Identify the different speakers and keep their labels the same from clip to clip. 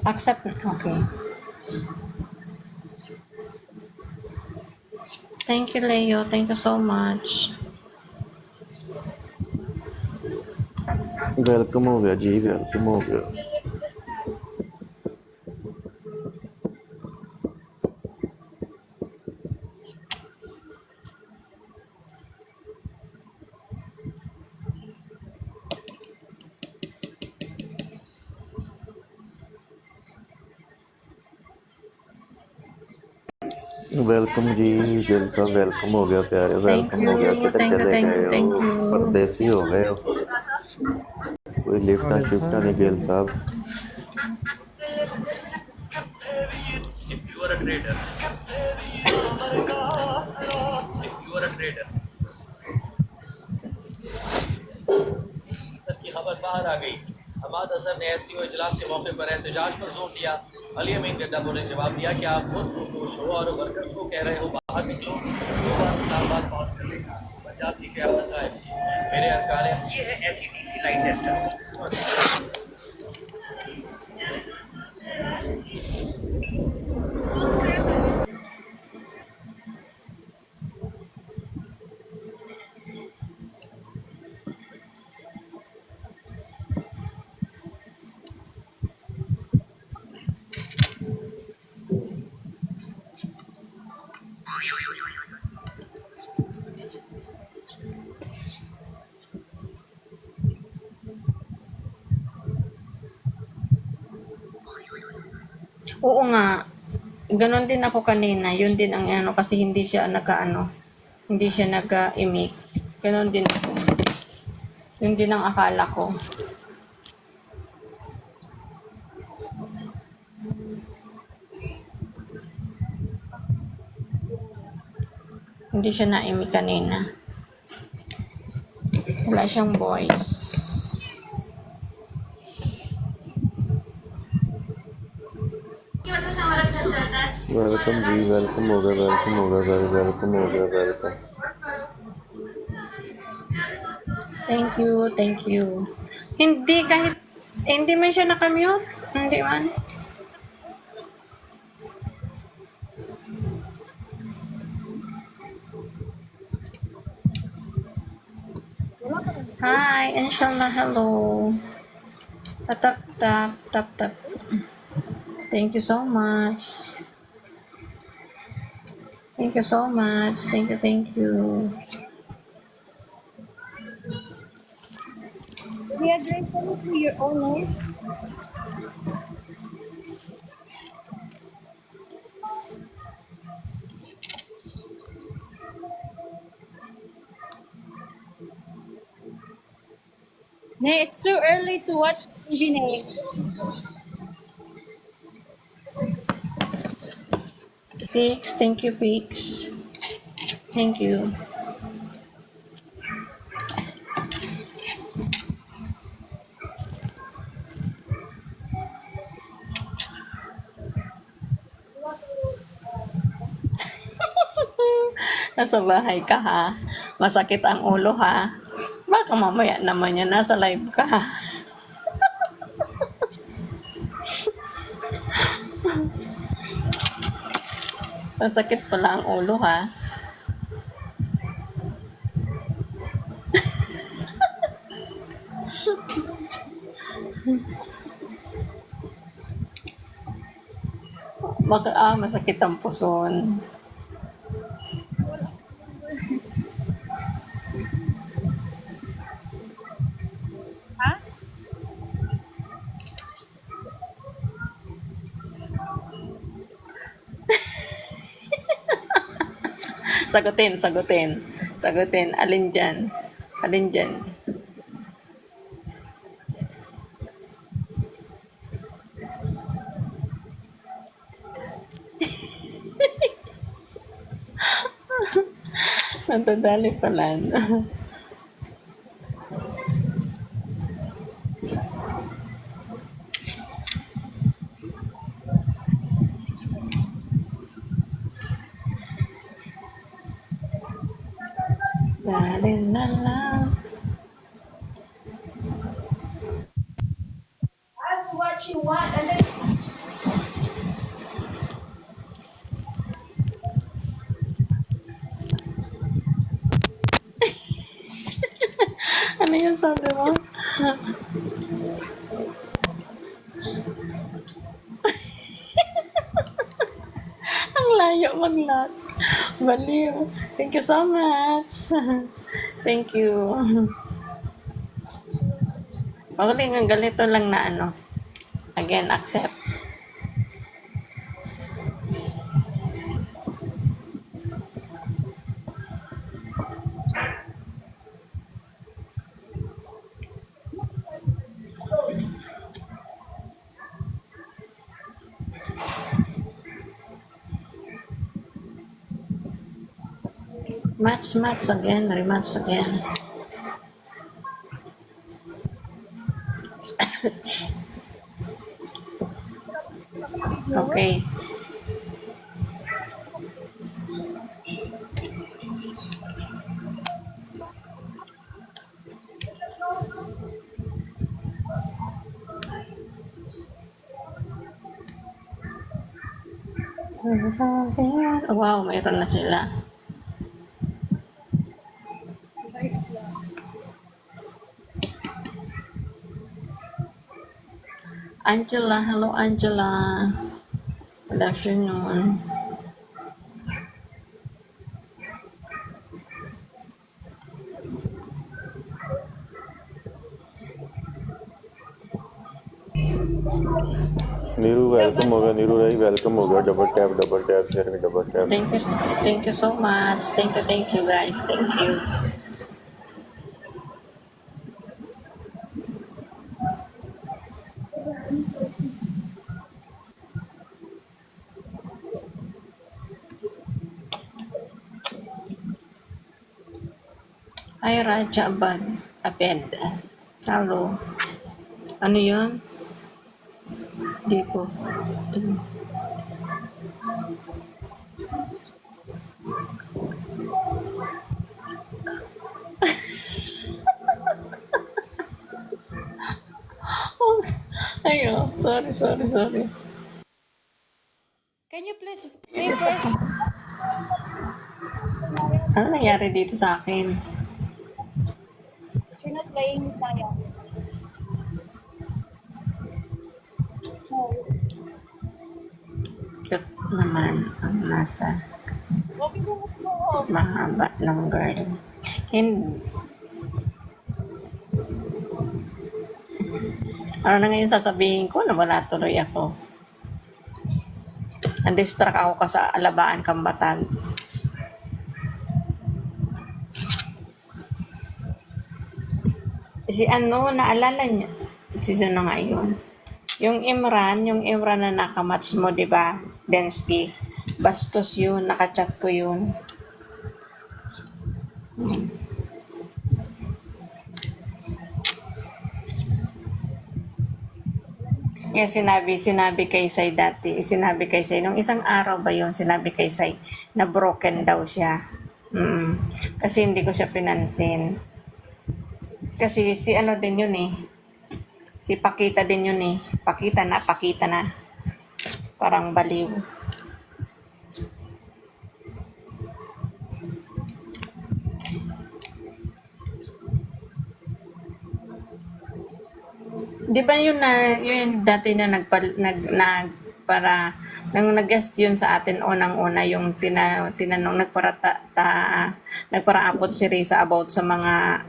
Speaker 1: Accept. Okay. Thank you, Leo. Thank you so much.
Speaker 2: Welcome हो गया जी, welcome हो गया। वेलकम जी, दिल का वेलकम हो गया प्यारे,
Speaker 1: Thank
Speaker 2: वेलकम हो गया।
Speaker 1: you.
Speaker 2: किधर
Speaker 1: Thank you.
Speaker 2: चले
Speaker 1: Thank
Speaker 2: गए
Speaker 1: you.
Speaker 2: हो?
Speaker 1: Thank you.
Speaker 2: परदेसी हो गए हो? कोई लिफ्टा शिफ्टा नहीं गिल साहब।
Speaker 3: If you are a trader, if you are a trader, की खबर बाहर आ गई। हमाद अजहर ने एससीओ इजलास के मौके पर एहतजाज पर जोर दिया। अली अमीन गद्दापुर ने जवाब दिया कि आप खुद खुश हो और वर्कर्स को कह रहे हो बाहर निकलो। 2 बार इस्लामाबाद पहुंच कर देखा, पंजाब की क्यादत गायब थी। मेरे अरकान ये है AC DC line tester.
Speaker 1: Oo nga. Ganon din ako kanina. Yun din ang ano kasi hindi siya nagka-ano. Hindi siya nagka-emit. Ganon din ako. Yun din ang akala ko. Hindi siya na-emit kanina. Wala siyang voice.
Speaker 2: Welcome जी, welcome हो गया, welcome हो गया, welcome हो गया, welcome.
Speaker 1: Thank you, thank you. Hindi kahit, hindi man siya nakamute. Hindi man. Hi, inshallah, hello. Tap, tap, tap, tap. Thank you so much. Thank you so much. Thank you, thank you.
Speaker 4: We are grateful to your owner. Nay, it's too early to watch TV, Nay.
Speaker 1: Pix, thank you, Pix. Thank you. Nasa bahay ka ha. Masakit ang ulo ha. Baka mamaya naman yan nasa live ka. Masakit pala ang ulo ha. Masakit ang puson.
Speaker 4: Ha?
Speaker 1: Sagutin, sagutin. Sagutin. Alin dyan? Alin dyan? Natadali pala. Dahil na lang.
Speaker 4: That's what you want, and then
Speaker 1: Ano yung sabi mo? Ang layo mag-lock. Baliw. Thank you so much. Thank you. Magaling ang ganito lang na ano. Again, accept. Match again, rematch again. Okay. Wow, mayroon na sila. Angela, hello Angela. Good afternoon.
Speaker 2: Neeru welcome होगा, Neeru Rai welcome होगा, double tap share में double tap.
Speaker 1: Thank you so much. Thank you guys. Thank you. Hi Raja Abed. Hello. Ano yun? Di ko. Ayo, sorry.
Speaker 4: Can you please reverse?
Speaker 1: Ano nangyari dito sa akin?
Speaker 4: You're not playing with Naya.
Speaker 1: Cute naman ang nasa mahaba ng girl. Hindi. Ano na ngayon sasabihin ko? Nawala tuloy ako. Nadistract ako ka sa Alabaan, Kambatag. Si ano, naalala niya? Si sino nga yun? Yung Imran na nakamatch mo, di ba? Densky. Bastos yun, nakachat ko yun. Kaya sinabi kay Sai dati, sinabi kay Sai, nung isang araw ba yun, sinabi kay Sai, na broken daw siya. Kasi hindi ko siya pinansin. Kasi si ano din yun eh, si Pakita din yun eh, Pakita na, parang baliw. Di ba yun na, yun dati na para nang nag-guest yun sa atin unang-una yung tinanong nagparaapot si Risa about sa mga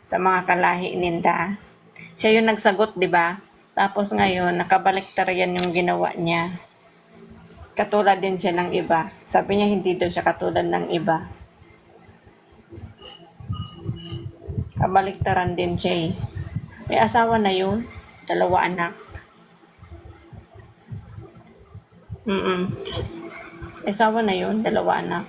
Speaker 1: sa mga kalahi ninda. Siya yung nagsagot, di ba? Tapos ngayon nakabaliktar yan yung ginawa niya. Katulad din siya ng iba. Sabi niya hindi daw siya katulad ng iba. Kabaliktaran din siya eh. May asawa na yun. 2 anak. May asawa na yun. 2 anak.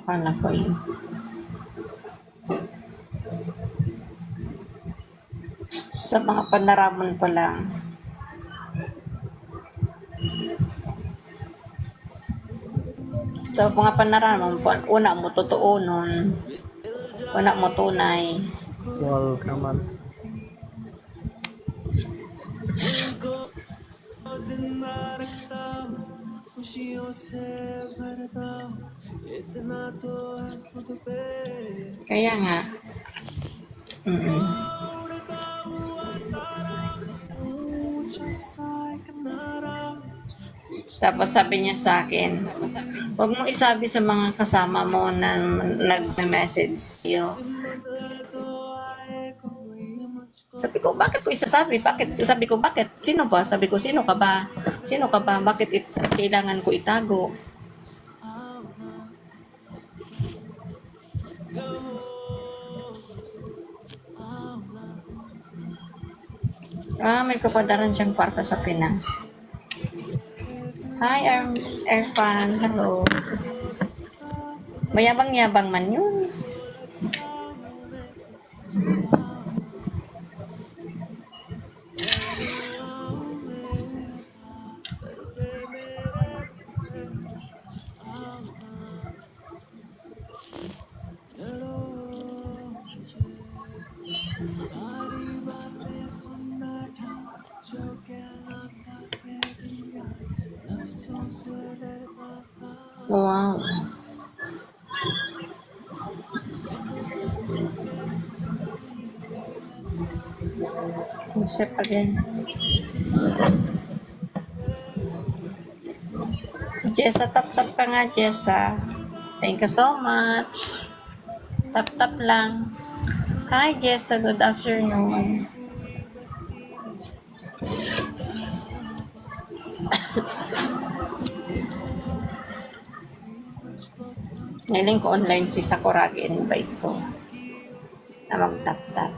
Speaker 1: Akala ko yun. Sa mga panaraman pa lang. So, mga panaraman, una mo totoo nun. Una mo tunay.
Speaker 5: Wall naman.
Speaker 1: Kaya nga. Mm. Tapos sabi niya sa akin, huwag mong isabi sa mga kasama mo na nag-message sa'yo. Sabi ko, bakit ko isasabi? Bakit? Sabi ko, bakit? Sino ba? Sabi ko, sino ka ba? Sino ka ba? Bakit kailangan ko itago? May papadaran siyang kwarta sa Pinas. Hi, Erfan. Hello. Mayabang-yabang man yun. Wow. Concept again. Jessa, tap-tap ka nga, Jessa. Thank you so much. Tap-tap lang. Hi, Jessa. Good afternoon. Ngayon ko online si Sakuragi, invite ko na mag-tap-tap.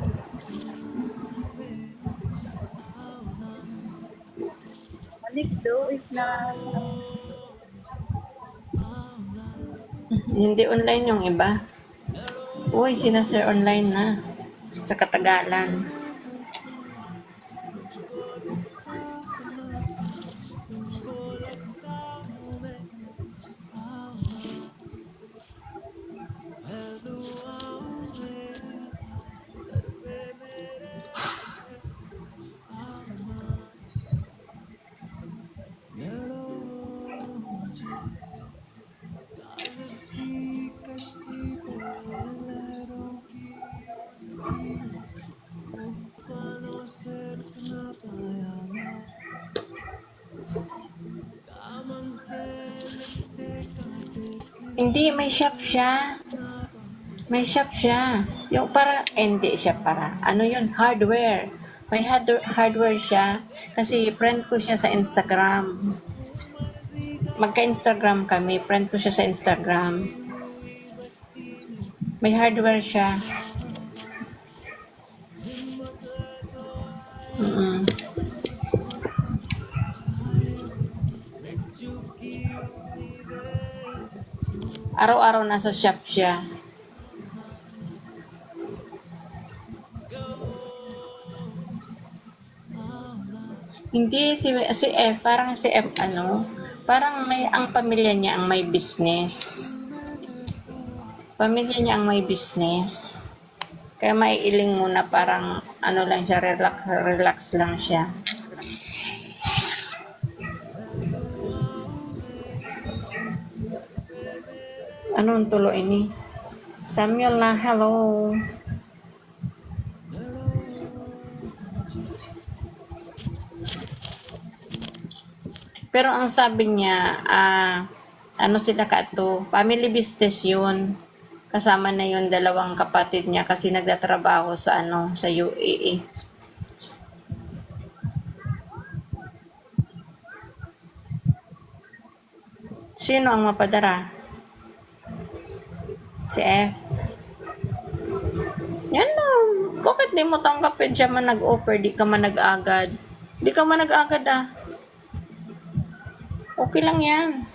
Speaker 4: Balik daw if na
Speaker 1: Hindi online yung iba. Uy, sila sir online na. Sa katagalan. Hindi, may shop siya. May shop siya. Yung para, hindi siya para. Ano yun? Hardware. May hardware siya. Kasi friend ko siya sa Instagram. Magka-Instagram kami. Friend ko siya sa Instagram. May hardware siya. Mm-mm. Araw-araw nasa shop siya. Hindi, si F, parang si F parang ang pamilya niya ang may business. Pamilya niya ang may business. Kaya maiiling muna parang lang siya, relax lang siya. Anong tulo ini? Samuel na, hello. Pero ang sabi niya, sila family business yun. Kasama na yun dalawang kapatid niya kasi nagtatrabaho sa sa UAE. Sino ang mapadara? Si F. Yan na. Bakit di mo tanggapin siya man nag-offer? Di ka man nag-agad. Di ka man nag-agad Okay lang yan.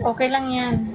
Speaker 1: Okay lang yan.